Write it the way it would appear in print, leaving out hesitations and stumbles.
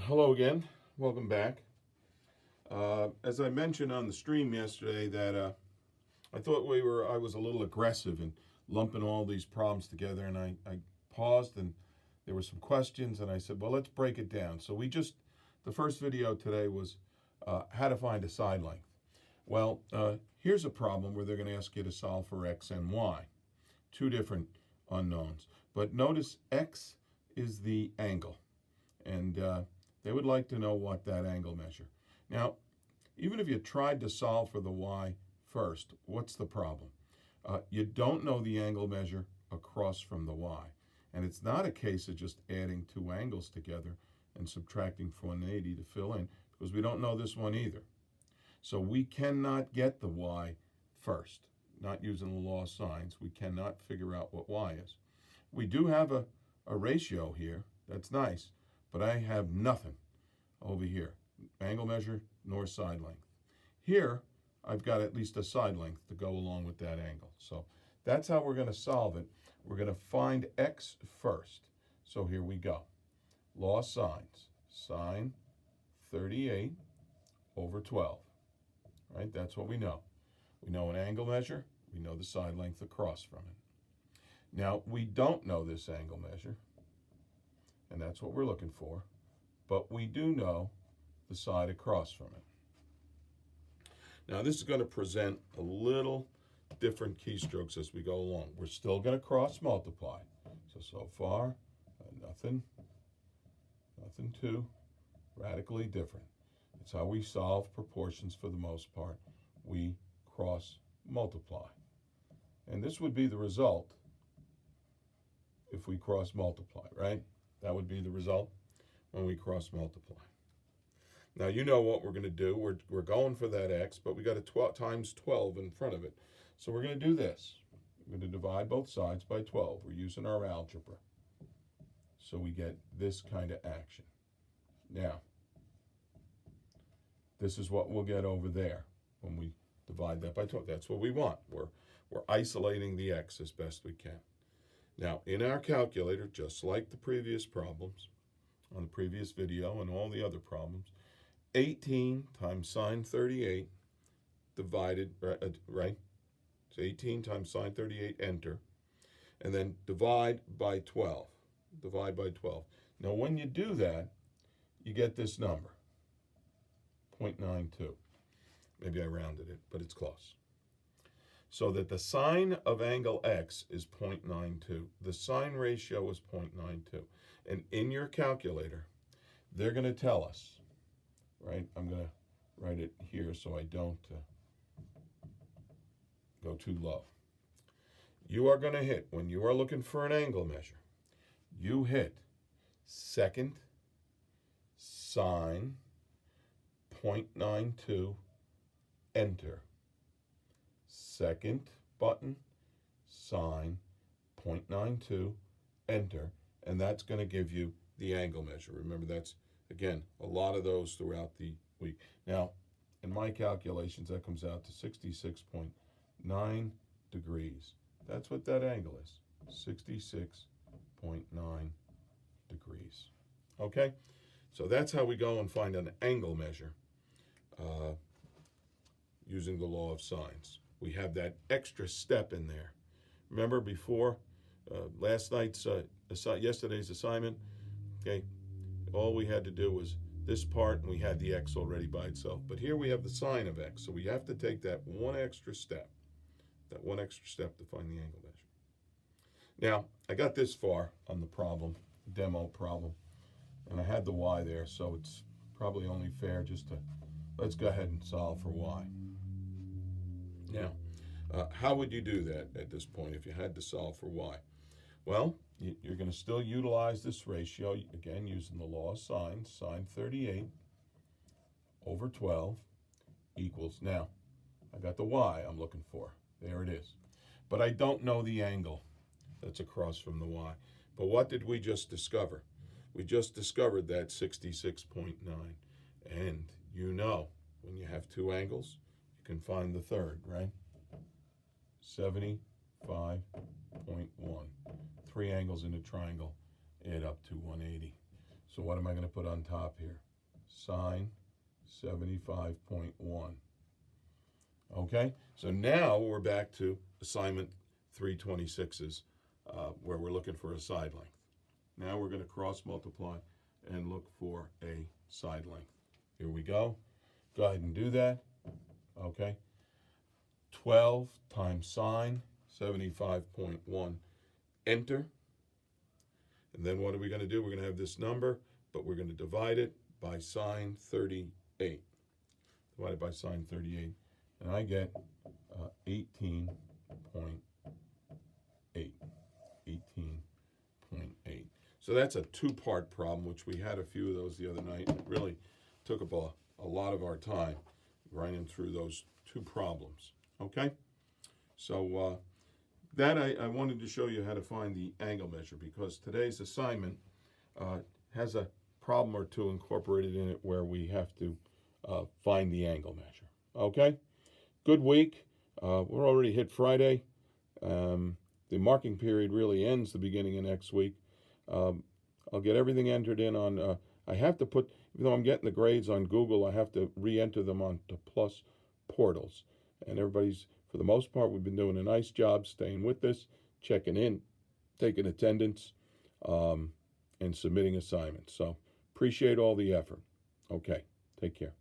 Hello again. Welcome back. As I mentioned on the stream yesterday, that I thought I was a little aggressive in lumping all these problems together, and I paused and there were some questions, and I said, well, let's break it down. So the first video today was how to find a side length. Well, here's a problem where they're going to ask you to solve for x and y, two different unknowns. But notice x is the angle, and they would like to know what that angle measure. Now, even if you tried to solve for the y first, what's the problem? You don't know the angle measure across from the y. And it's not a case of just adding two angles together and subtracting 180 to fill in, because we don't know this one either. So we cannot get the y first. Not using the law of sines, we cannot figure out what y is. We do have a ratio here. That's nice. But I have nothing over here. Angle measure nor side length. Here, I've got at least a side length to go along with that angle. So that's how we're going to solve it. We're going to find x first. So here we go. Law of sines. Sine 38 over 12. Right? That's what we know. We know an angle measure. We know the side length across from it. Now, we don't know this angle measure, and that's what we're looking for, but we do know the side across from it. Now, this is going to present a little different keystrokes as we go along. We're still going to cross multiply. So far, nothing too radically different. It's how we solve proportions for the most part. We cross multiply. And this would be the result if we cross multiply, right? That would be the result when we cross multiply. Now, you know what we're going to do. We're going for that x, but we got a 12 times 12 in front of it. So we're going to do this. We're going to divide both sides by 12. We're using our algebra. So we get this kind of action. Now, this is what we'll get over there when we divide that by 12. That's what we want. We're isolating the x as best we can. Now, in our calculator, just like the previous problems, on the previous video and all the other problems, 18 times sine 38 divided, right? So 18 times sine 38, enter, and then divide by 12. Divide by 12. Now, when you do that, you get this number, 0.92. Maybe I rounded it, but it's close. So that the sine of angle x is 0.92. The sine ratio is 0.92. And in your calculator, they're going to tell us, right? I'm going to write it here so I don't go too low. You are going to hit, when you are looking for an angle measure, you hit second sine 0.92, enter. Second button, sine 0.92, enter, and that's going to give you the angle measure. Remember, that's, again, a lot of those throughout the week. Now, in my calculations, that comes out to 66.9 degrees. That's what that angle is, 66.9 degrees. Okay? So that's how we go and find an angle measure using the law of sines. We have that extra step in there. Remember before yesterday's assignment, okay, all we had to do was this part, and we had the x already by itself. But here we have the sine of x, so we have to take that one extra step to find the angle measure. Now, I got this far on the problem, demo problem, and I had the y there, so it's probably only fair just to, let's go ahead and solve for y. Now, how would you do that at this point if you had to solve for y? Well, you're going to still utilize this ratio, again, using the law of sines. Sine 38 over 12 equals, now, I got the y I'm looking for. There it is. But I don't know the angle that's across from the y. But what did we just discover? We just discovered that 66.9. And you know, when you have two angles, you can find the third, right? 75.1. Three angles in a triangle add up to 180. So what am I going to put on top here? Sine 75.1. Okay, so now we're back to assignment 326's where we're looking for a side length. Now we're going to cross multiply and look for a side length. Here we go. Go ahead and do that. Okay. 12 times sine 75.1. Enter. And then what are we going to do? We're going to have this number, but we're going to divide it by sine 38. Divided by sine 38. And I get 18.8. 18.8. So that's a two-part problem, which we had a few of those the other night. It really took up a lot of our time running through those two problems. Okay? So that I wanted to show you how to find the angle measure, because today's assignment has a problem or two incorporated in it where we have to find the angle measure. Okay? Good week. We're already hit Friday. The marking period really ends the beginning of next week. I'll get everything entered in on, I have to put, even though I'm getting the grades on Google, I have to re-enter them onto Plus portals. And everybody's, for the most part, we've been doing a nice job staying with this, checking in, taking attendance, and submitting assignments. So appreciate all the effort. Okay, take care.